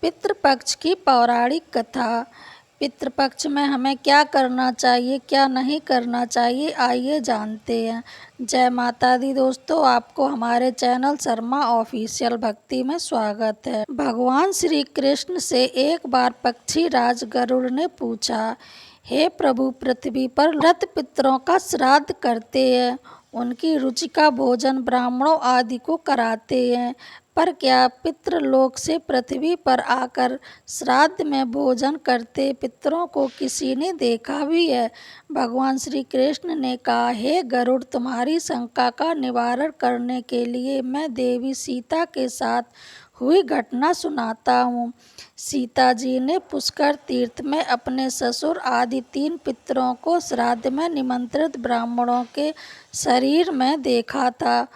पितृपक्ष की पौराणिक कथा। पितृपक्ष में हमें क्या करना चाहिए, क्या नहीं करना चाहिए, आइए जानते हैं। जय माता दी दोस्तों, आपको हमारे चैनल शर्मा ऑफिशियल भक्ति में स्वागत है। भगवान श्री कृष्ण से एक बार पक्षी राज गरुड़ ने पूछा, हे प्रभु, पृथ्वी पर मृत पितरों का श्राद्ध करते हैं, उनकी रुचि का भोजन ब्राह्मणों आदि को कराते हैं, पर क्या पितृलोक से पृथ्वी पर आकर श्राद्ध में भोजन करते पितरों को किसी ने देखा भी है? भगवान श्री कृष्ण ने कहा, हे गरुड़, तुम्हारी शंका का निवारण करने के लिए मैं देवी सीता के साथ हुई घटना सुनाता हूँ। सीता जी ने पुष्कर तीर्थ में अपने ससुर आदि 3 पितरों को श्राद्ध में निमंत्रित ब्राह्मणों के शरीर में देखा था।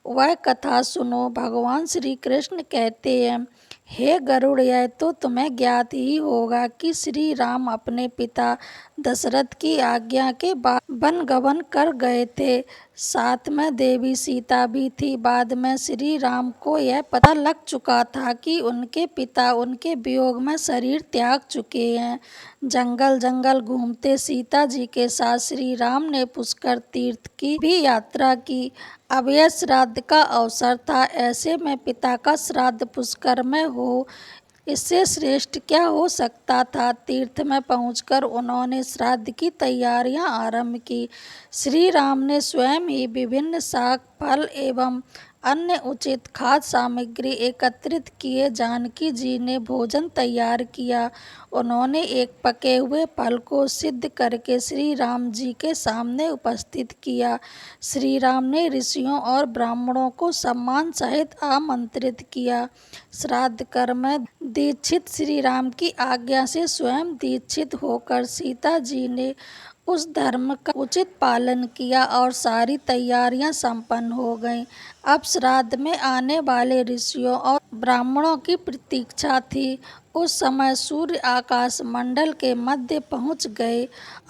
वह कथा सुनो। भगवान श्री कृष्ण कहते हैं, हे गरुड़, यह तो तुम्हें ज्ञात ही होगा कि श्री राम अपने पिता दशरथ की आज्ञा के बाद वन गमन कर गए थे। साथ में देवी सीता भी थी। बाद में श्री राम को यह पता लग चुका था कि उनके पिता उनके वियोग में शरीर त्याग चुके हैं। जंगल जंगल घूमते सीता जी के साथ श्री राम ने पुष्कर तीर्थ की भी यात्रा की। अब यह श्राद्ध का अवसर था। ऐसे में पिता का श्राद्ध पुष्कर में हो, इससे श्रेष्ठ क्या हो सकता था। तीर्थ में पहुंचकर उन्होंने श्राद्ध की तैयारियां आरंभ की। श्री राम ने स्वयं ही विभिन्न शाक, फल एवं अन्य उचित खाद्य सामग्री एकत्रित किए। जानकी जी ने भोजन तैयार किया। उन्होंने एक पके हुए फल को सिद्ध करके श्री राम जी के सामने उपस्थित किया। श्री राम ने ऋषियों और ब्राह्मणों को सम्मान सहित आमंत्रित किया। श्राद्ध कर्म में दीक्षित श्री राम की आज्ञा से स्वयं दीक्षित होकर सीता जी ने उस धर्म का उचित पालन किया और सारी तैयारियां संपन्न हो गईं। अब श्राद्ध में आने वाले ऋषियों और ब्राह्मणों की प्रतीक्षा थी। उस समय सूर्य आकाश मंडल के मध्य पहुंच गए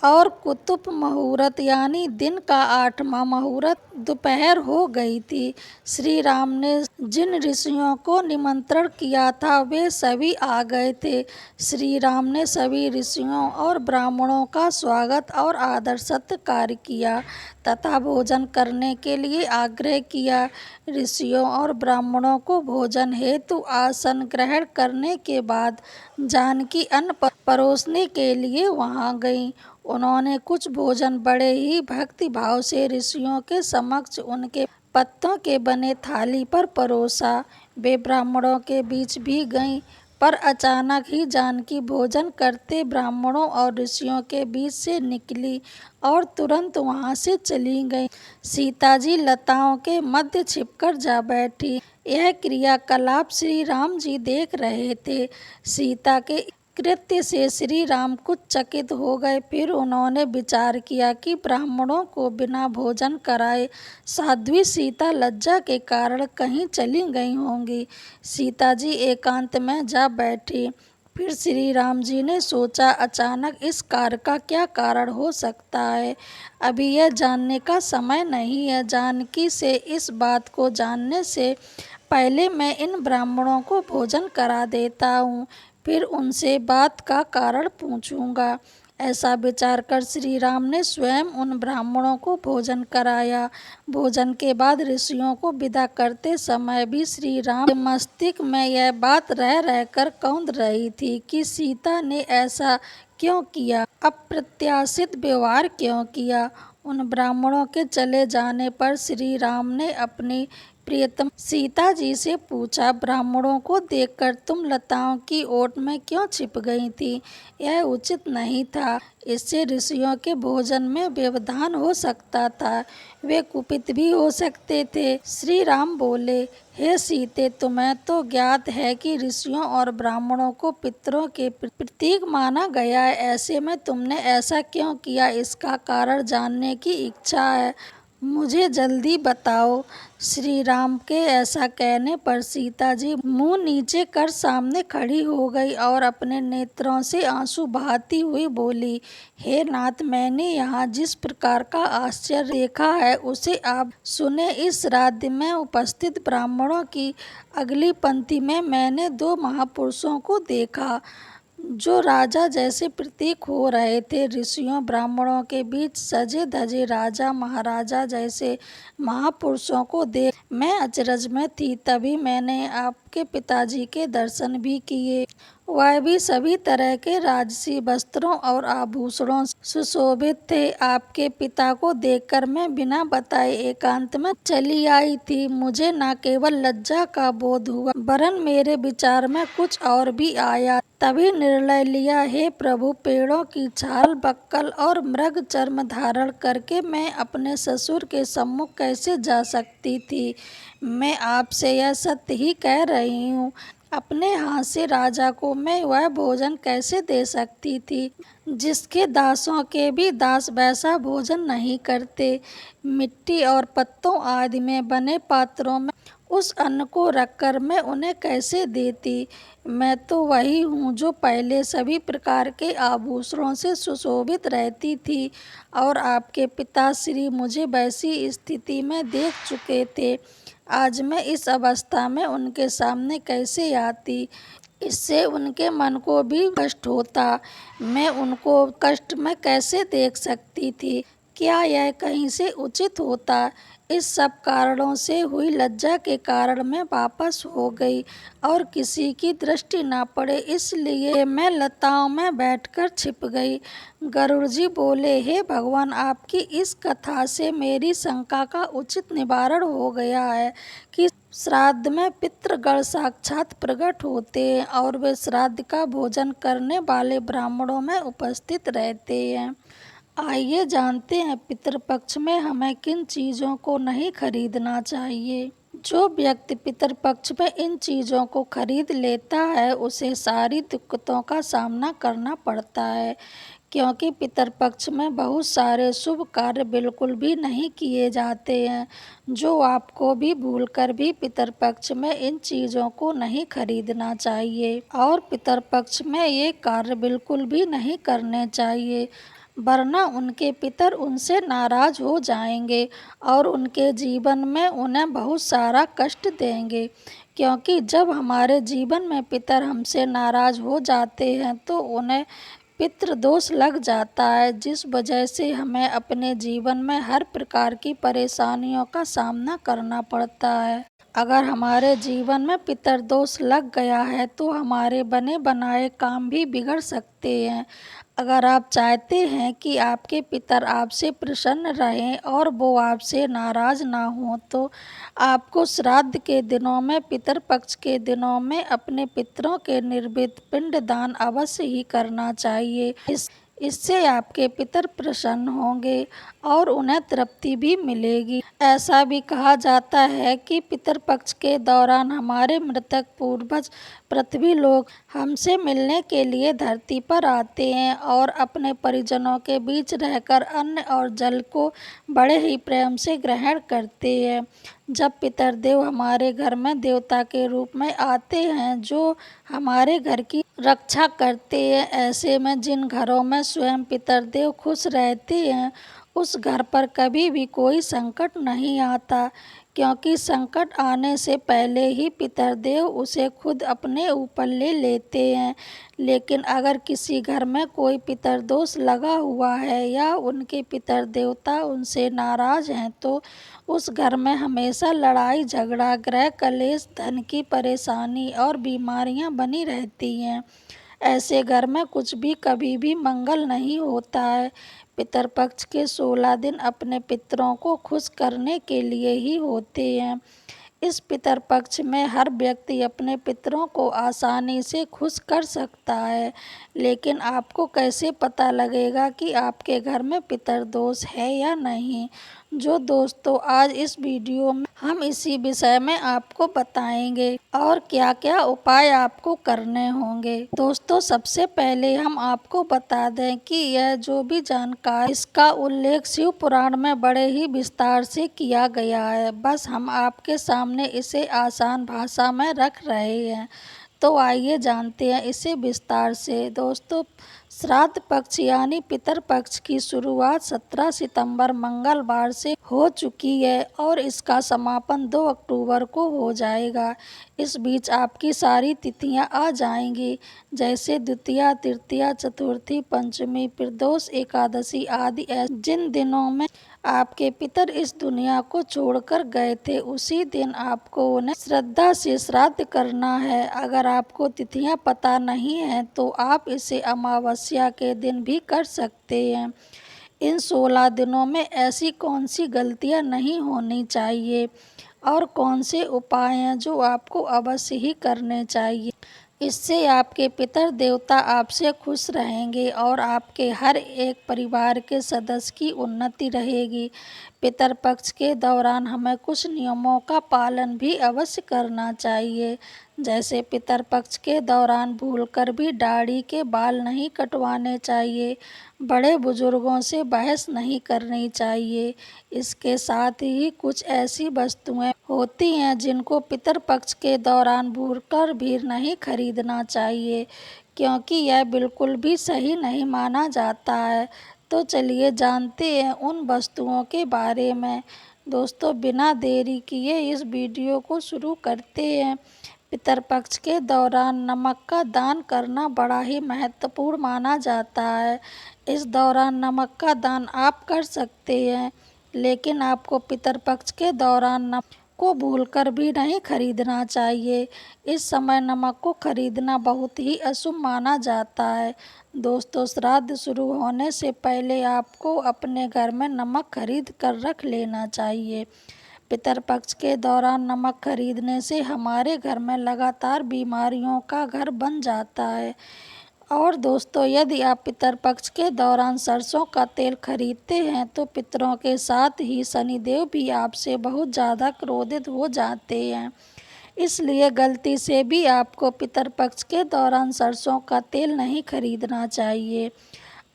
और कुतुब मुहूर्त यानी दिन का 8वां मुहूर्त दोपहर हो गई थी। श्री राम ने जिन ऋषियों को निमंत्रण किया था वे सभी आ गए थे। श्री राम ने सभी ऋषियों और ब्राह्मणों का स्वागत और आदर सत्कार किया तथा भोजन करने के लिए आग्रह किया। ऋषियों और ब्राह्मणों को भोजन हेतु आसन ग्रहण करने के बाद जानकी अन्न परोसने के लिए वहां गईं। उन्होंने कुछ भोजन बड़े ही भक्ति भाव से ऋषियों के समक्ष उनके पत्तों के बने थाली पर परोसा। वे ब्राह्मणों के बीच भी गईं, पर अचानक ही जानकी भोजन करते ब्राह्मणों और ऋषियों के बीच से निकली और तुरंत वहां से चली गई। सीता जी लताओं के मध्य छिपकर जा बैठी। यह क्रियाकलाप श्री राम जी देख रहे थे। सीता के कृत्य से श्री राम कुछ चकित हो गए। फिर उन्होंने विचार किया कि ब्राह्मणों को बिना भोजन कराए साध्वी सीता लज्जा के कारण कहीं चली गई होंगी। सीता जी एकांत में जा बैठी। फिर श्री राम जी ने सोचा, अचानक इस कार्य का क्या कारण हो सकता है। अभी यह जानने का समय नहीं है। जानकी से इस बात को जानने से पहले मैं इन ब्राह्मणों को भोजन करा देता हूँ, फिर उनसे बात का कारण पूछूंगा। ऐसा विचार कर श्री राम ने स्वयं उन ब्राह्मणों को भोजन कराया। भोजन के बाद ऋषियों को विदा करते समय भी श्री राम के मस्तिष्क में यह बात रह रहकर कौंध रही थी कि सीता ने ऐसा क्यों किया, अप्रत्याशित व्यवहार क्यों किया। उन ब्राह्मणों के चले जाने पर श्री राम ने अपनी प्रियतम सीता जी से पूछा, ब्राह्मणों को देखकर तुम लताओं की ओट में क्यों छिप गई थी? यह उचित नहीं था। इससे ऋषियों के भोजन में व्यवधान हो सकता था। वे कुपित भी हो सकते थे। श्री राम बोले, हे सीते, तुम्हें तो ज्ञात है कि ऋषियों और ब्राह्मणों को पितरों के प्रतीक माना गया है। ऐसे में तुमने ऐसा क्यों किया, इसका कारण जानने की इच्छा है। मुझे जल्दी बताओ। श्री राम के ऐसा कहने पर सीता जी मुंह नीचे कर सामने खड़ी हो गई और अपने नेत्रों से आंसू बहाती हुई बोली, हे नाथ, मैंने यहाँ जिस प्रकार का आश्चर्य देखा है उसे आप सुने। इस राज्य में उपस्थित ब्राह्मणों की अगली पंक्ति में मैंने दो महापुरुषों को देखा जो राजा जैसे प्रतीक हो रहे थे। ऋषियों ब्राह्मणों के बीच सजे धजे राजा महाराजा जैसे महापुरुषों को देख मैं अचरज में थी। तभी मैंने आपके पिताजी के दर्शन भी किए। वह भी सभी तरह के राजसी वस्त्रों और आभूषणों से सुशोभित थे। आपके पिता को देखकर मैं बिना बताए एकांत में चली आई थी। मुझे न केवल लज्जा का बोध हुआ वरन मेरे विचार में कुछ और भी आया। तभी निर्णय लिया, हे प्रभु, पेड़ों की छाल, बक्कल और मृग चर्म धारण करके मैं अपने ससुर के सम्मुख कैसे जा सकती थी। मैं आपसे यह सत्य ही कह रही हूँ। अपने हाथ से राजा को मैं वह भोजन कैसे दे सकती थी जिसके दासों के भी दास वैसा भोजन नहीं करते। मिट्टी और पत्तों आदि में बने पात्रों में उस अन्न को रखकर मैं उन्हें कैसे देती। मैं तो वही हूँ जो पहले सभी प्रकार के आभूषणों से सुशोभित रहती थी और आपके पिताश्री मुझे वैसी स्थिति में देख चुके थे। आज मैं इस अवस्था में उनके सामने कैसे आती। इससे उनके मन को भी कष्ट होता। मैं उनको कष्ट में कैसे देख सकती थी। क्या यह कहीं से उचित होता। इस सब कारणों से हुई लज्जा के कारण मैं वापस हो गई और किसी की दृष्टि न पड़े इसलिए मैं लताओं में बैठकर छिप गई। गरुड़ जी बोले, हे भगवान, आपकी इस कथा से मेरी शंका का उचित निवारण हो गया है कि श्राद्ध में पितृगण साक्षात प्रकट होते हैं और वे श्राद्ध का भोजन करने वाले ब्राह्मणों में उपस्थित रहते हैं। आइए जानते हैं पितृपक्ष में हमें किन चीज़ों को नहीं खरीदना चाहिए। जो व्यक्ति पितृपक्ष में इन चीज़ों को खरीद लेता है उसे सारी दिक्कतों का सामना करना पड़ता है, क्योंकि पितृपक्ष में बहुत सारे शुभ कार्य बिल्कुल भी नहीं किए जाते हैं। जो आपको भी भूलकर भी पितृपक्ष में इन चीज़ों को नहीं खरीदना चाहिए और पितृपक्ष में ये कार्य बिल्कुल भी नहीं करने चाहिए, वरना उनके पितर उनसे नाराज हो जाएंगे और उनके जीवन में उन्हें बहुत सारा कष्ट देंगे। क्योंकि जब हमारे जीवन में पितर हमसे नाराज हो जाते हैं तो उन्हें पितृदोष लग जाता है, जिस वजह से हमें अपने जीवन में हर प्रकार की परेशानियों का सामना करना पड़ता है। अगर हमारे जीवन में पितृदोष लग गया है तो हमारे बने बनाए काम भी बिगड़ सकते हैं। अगर आप चाहते हैं कि आपके पितर आपसे प्रसन्न रहें और वो आपसे नाराज ना हों तो आपको श्राद्ध के दिनों में, पितृपक्ष के दिनों में अपने पितरों के निर्विध पिंडदान अवश्य ही करना चाहिए। इससे आपके पितर प्रसन्न होंगे और उन्हें तृप्ति भी मिलेगी। ऐसा भी कहा जाता है कि पितृपक्ष के दौरान हमारे मृतक पूर्वज पृथ्वी लोक हमसे मिलने के लिए धरती पर आते हैं और अपने परिजनों के बीच रहकर अन्न और जल को बड़े ही प्रेम से ग्रहण करते हैं। जब पितरदेव हमारे घर में देवता के रूप में आते हैं जो हमारे घर की रक्षा करते हैं, ऐसे में जिन घरों में स्वयं पितरदेव खुश रहते हैं उस घर पर कभी भी कोई संकट नहीं आता, क्योंकि संकट आने से पहले ही पितरदेव उसे खुद अपने ऊपर ले लेते हैं। लेकिन अगर किसी घर में कोई पितरदोष लगा हुआ है या उनके पितर देवता उनसे नाराज हैं तो उस घर में हमेशा लड़ाई झगड़ा, गृह कलेश, धन की परेशानी और बीमारियां बनी रहती हैं। ऐसे घर में कुछ भी कभी भी मंगल नहीं होता है। पितरपक्ष के 16 दिन अपने पितरों को खुश करने के लिए ही होते हैं। इस पितरपक्ष में हर व्यक्ति अपने पितरों को आसानी से खुश कर सकता है, लेकिन आपको कैसे पता लगेगा कि आपके घर में पितरदोष है या नहीं। जो दोस्तों आज इस वीडियो में हम इसी विषय में आपको बताएंगे और क्या क्या उपाय आपको करने होंगे। दोस्तों सबसे पहले हम आपको बता दें कि यह जो भी जानकारी इसका उल्लेख शिव पुराण में बड़े ही विस्तार से किया गया है, बस हम आपके सामने इसे आसान भाषा में रख रहे हैं। तो आइए जानते हैं इसे विस्तार से। दोस्तों श्राद्ध पक्ष यानी पितर पक्ष की शुरुआत 17 सितंबर मंगलवार से हो चुकी है और इसका समापन 2 अक्टूबर को हो जाएगा। इस बीच आपकी सारी तिथियां आ जाएंगी, जैसे द्वितीया, तृतीया, चतुर्थी, पंचमी, प्रदोष, एकादशी आदि। जिन दिनों में आपके पितर इस दुनिया को छोड़कर गए थे, उसी दिन आपको उन्हें श्रद्धा से श्राद्ध करना है। अगर आपको तिथियां पता नहीं है तो आप इसे अमावस्या के दिन भी कर सकते हैं। इन 16 दिनों में ऐसी कौन सी गलतियां नहीं होनी चाहिए और कौन से उपाय हैं जो आपको अवश्य ही करने चाहिए। इससे आपके पितर देवता आपसे खुश रहेंगे और आपके हर एक परिवार के सदस्य की उन्नति रहेगी। पितर पक्ष के दौरान हमें कुछ नियमों का पालन भी अवश्य करना चाहिए, जैसे पितर पक्ष के दौरान भूलकर भी दाढ़ी के बाल नहीं कटवाने चाहिए, बड़े बुजुर्गों से बहस नहीं करनी चाहिए। इसके साथ ही कुछ ऐसी वस्तुएं होती हैं जिनको पितर पक्ष के दौरान भूलकर भी नहीं खरीदना चाहिए, क्योंकि यह बिल्कुल भी सही नहीं माना जाता है। तो चलिए जानते हैं उन वस्तुओं के बारे में। दोस्तों बिना देरी किए इस वीडियो को शुरू करते हैं। पितर पक्ष के दौरान नमक का दान करना बड़ा ही महत्वपूर्ण माना जाता है। इस दौरान नमक का दान आप कर सकते हैं, लेकिन आपको पितर पक्ष के दौरान नमक को भूलकर भी नहीं खरीदना चाहिए। इस समय नमक को खरीदना बहुत ही अशुभ माना जाता है। दोस्तों श्राद्ध शुरू होने से पहले आपको अपने घर में नमक खरीद कर रख लेना चाहिए। पितर पक्ष के दौरान नमक खरीदने से हमारे घर में लगातार बीमारियों का घर बन जाता है। और दोस्तों यदि आप पितर पक्ष के दौरान सरसों का तेल खरीदते हैं तो पितरों के साथ ही शनिदेव भी आपसे बहुत ज़्यादा क्रोधित हो जाते हैं। इसलिए गलती से भी आपको पितर पक्ष के दौरान सरसों का तेल नहीं खरीदना चाहिए।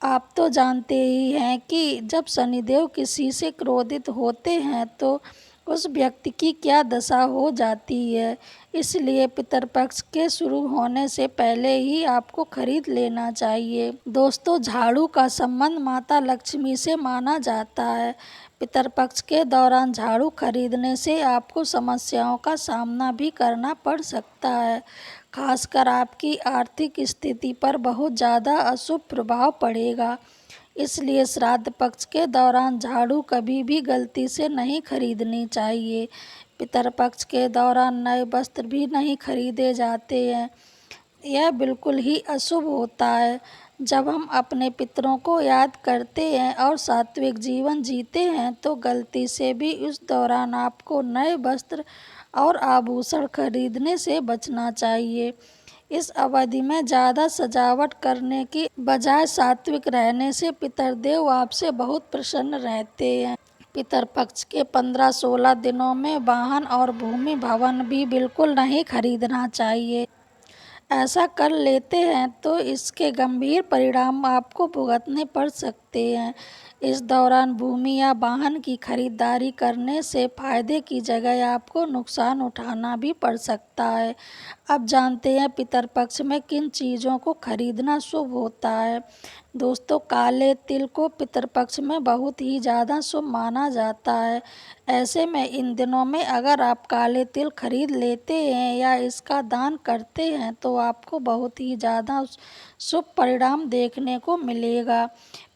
आप तो जानते ही हैं कि जब शनिदेव किसी से क्रोधित होते हैं तो उस व्यक्ति की क्या दशा हो जाती है। इसलिए पितर पक्ष के शुरू होने से पहले ही आपको खरीद लेना चाहिए। दोस्तों झाड़ू का संबंध माता लक्ष्मी से माना जाता है। पितर पक्ष के दौरान झाड़ू खरीदने से आपको समस्याओं का सामना भी करना पड़ सकता है, खासकर आपकी आर्थिक स्थिति पर बहुत ज़्यादा अशुभ प्रभाव पड़ेगा। इसलिए श्राद्ध पक्ष के दौरान झाड़ू कभी भी गलती से नहीं खरीदनी चाहिए। पितर पक्ष के दौरान नए वस्त्र भी नहीं खरीदे जाते हैं, यह बिल्कुल ही अशुभ होता है। जब हम अपने पितरों को याद करते हैं और सात्विक जीवन जीते हैं तो गलती से भी उस दौरान आपको नए वस्त्र और आभूषण खरीदने से बचना चाहिए। इस अवधि में ज़्यादा सजावट करने की बजाय सात्विक रहने से पितरदेव आपसे बहुत प्रसन्न रहते हैं। पितर पक्ष के 15-16 दिनों में वाहन और भूमि भवन भी बिल्कुल नहीं खरीदना चाहिए। ऐसा कर लेते हैं तो इसके गंभीर परिणाम आपको भुगतने पड़ सकते हैं। इस दौरान भूमि या वाहन की खरीदारी करने से फायदे की जगह आपको नुकसान उठाना भी पड़ सकता है। अब जानते हैं पितर पक्ष में किन चीज़ों को खरीदना शुभ होता है। दोस्तों काले तिल को पितर पक्ष में बहुत ही ज़्यादा शुभ माना जाता है। ऐसे में इन दिनों में अगर आप काले तिल खरीद लेते हैं या इसका दान करते हैं तो आपको बहुत ही ज़्यादा शुभ परिणाम देखने को मिलेगा।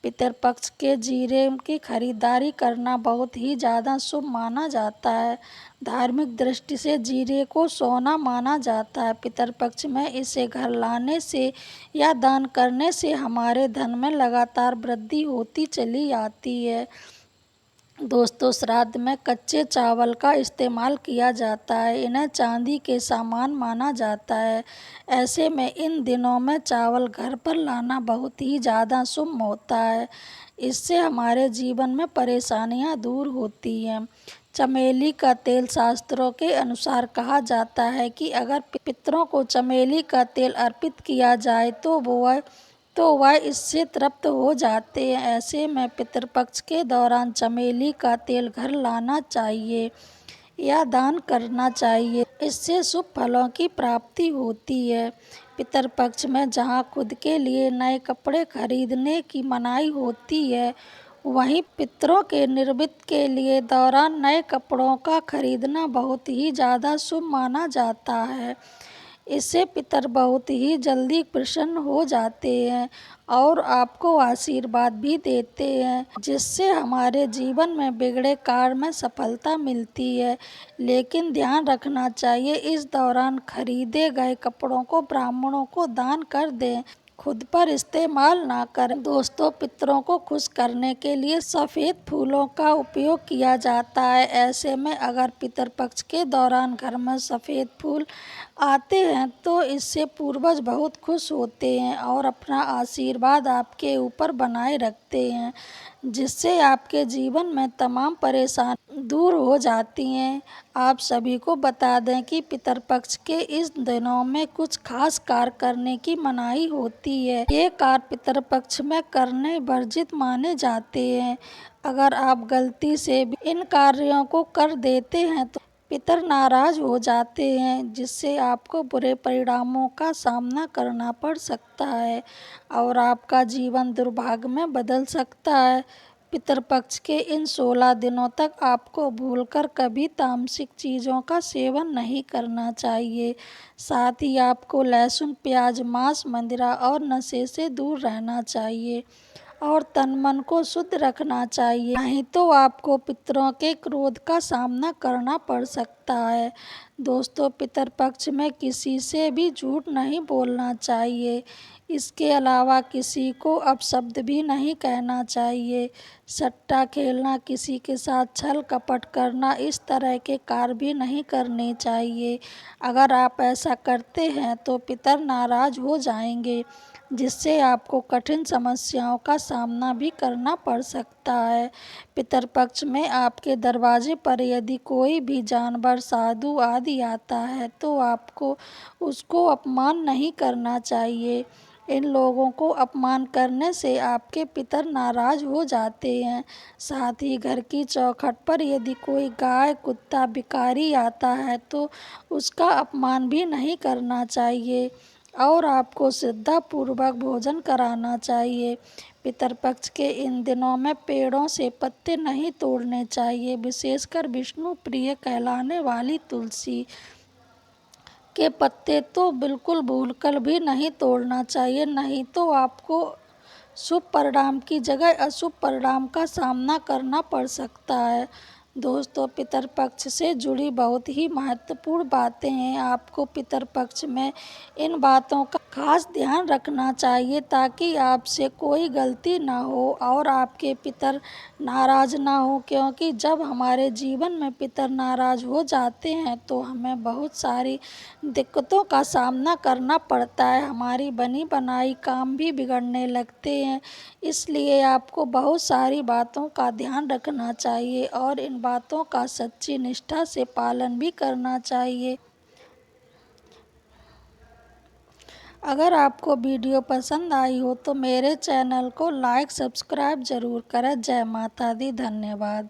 पितर पक्ष के जीरे की खरीदारी करना बहुत ही ज़्यादा शुभ माना जाता है। धार्मिक दृष्टि से जीरे को सोना माना जाता है। पितर पक्ष में इसे घर लाने से या दान करने से हमारे धन में लगातार वृद्धि होती चली आती है। दोस्तों, श्राद्ध में कच्चे चावल का इस्तेमाल किया जाता है। इन्हें चांदी के समान माना जाता है। ऐसे में इन दिनों में चावल घर पर लाना बहुत ही ज़्यादा शुभ होता है। इससे हमारे जीवन में परेशानियां दूर होती हैं। चमेली का तेल शास्त्रों के अनुसार कहा जाता है कि अगर पितरों को चमेली का तेल अर्पित किया जाए तो वह इससे तृप्त हो जाते हैं। ऐसे में पितृपक्ष के दौरान चमेली का तेल घर लाना चाहिए या दान करना चाहिए। इससे शुभ फलों की प्राप्ति होती है। पितृपक्ष में जहाँ खुद के लिए नए कपड़े खरीदने की मनाही होती है, वहीं पितरों के निर्वृत्त के लिए दौरान नए कपड़ों का खरीदना बहुत ही ज़्यादा शुभ माना जाता है। इससे पितर बहुत ही जल्दी प्रसन्न हो जाते हैं और आपको आशीर्वाद भी देते हैं, जिससे हमारे जीवन में बिगड़े कार्य में सफलता मिलती है। लेकिन ध्यान रखना चाहिए, इस दौरान खरीदे गए कपड़ों को ब्राह्मणों को दान कर दें, खुद पर इस्तेमाल ना करें। दोस्तों, पितरों को खुश करने के लिए सफ़ेद फूलों का उपयोग किया जाता है। ऐसे में अगर पितरपक्ष के दौरान घर में सफ़ेद फूल आते हैं तो इससे पूर्वज बहुत खुश होते हैं और अपना आशीर्वाद आपके ऊपर बनाए रखते हैं, जिससे आपके जीवन में तमाम परेशानी दूर हो जाती हैं। आप सभी को बता दें कि पितरपक्ष के इस दिनों में कुछ खास कार्य करने की मनाही होती है। ये कार्य पितरपक्ष में करने वर्जित माने जाते हैं। अगर आप गलती से भी इन कार्यों को कर देते हैं तो पितर नाराज हो जाते हैं, जिससे आपको बुरे परिणामों का सामना करना पड़ सकता है और आपका जीवन दुर्भाग्य में बदल सकता है। पितरपक्ष के इन 16 दिनों तक आपको भूलकर कभी तामसिक चीज़ों का सेवन नहीं करना चाहिए। साथ ही आपको लहसुन, प्याज, मांस, मदिरा और नशे से दूर रहना चाहिए और तन मन को शुद्ध रखना चाहिए, नहीं तो आपको पितरों के क्रोध का सामना करना पड़ सकता है। दोस्तों, पितरपक्ष में किसी से भी झूठ नहीं बोलना चाहिए। इसके अलावा किसी को अपशब्द भी नहीं कहना चाहिए। सट्टा खेलना, किसी के साथ छल कपट करना, इस तरह के कार्य भी नहीं करने चाहिए। अगर आप ऐसा करते हैं तो पितर नाराज हो जाएंगे, जिससे आपको कठिन समस्याओं का सामना भी करना पड़ सकता है। पितरपक्ष में आपके दरवाजे पर यदि कोई भी जानवर, साधु आदि आता है तो आपको उसको अपमान नहीं करना चाहिए। इन लोगों को अपमान करने से आपके पितर नाराज हो जाते हैं। साथ ही घर की चौखट पर यदि कोई गाय, कुत्ता, भिखारी आता है तो उसका अपमान भी नहीं करना चाहिए और आपको श्रद्धापूर्वक भोजन कराना चाहिए। पितरपक्ष के इन दिनों में पेड़ों से पत्ते नहीं तोड़ने चाहिए, विशेषकर विष्णु प्रिय कहलाने वाली तुलसी के पत्ते तो बिल्कुल भूलकर भी नहीं तोड़ना चाहिए, नहीं तो आपको शुभ परिणाम की जगह अशुभ परिणाम का सामना करना पड़ सकता है। दोस्तों, पितरपक्ष से जुड़ी बहुत ही महत्वपूर्ण बातें हैं। आपको पितरपक्ष में इन बातों का खास ध्यान रखना चाहिए ताकि आपसे कोई गलती ना हो और आपके पितर नाराज ना हो, क्योंकि जब हमारे जीवन में पितर नाराज हो जाते हैं तो हमें बहुत सारी दिक्कतों का सामना करना पड़ता है। हमारी बनी बनाई काम भी बिगड़ने लगते हैं। इसलिए आपको बहुत सारी बातों का ध्यान रखना चाहिए और इन बातों का सच्ची निष्ठा से पालन भी करना चाहिए। अगर आपको वीडियो पसंद आई हो तो मेरे चैनल को लाइक, सब्सक्राइब ज़रूर करें। जय माता दी। धन्यवाद।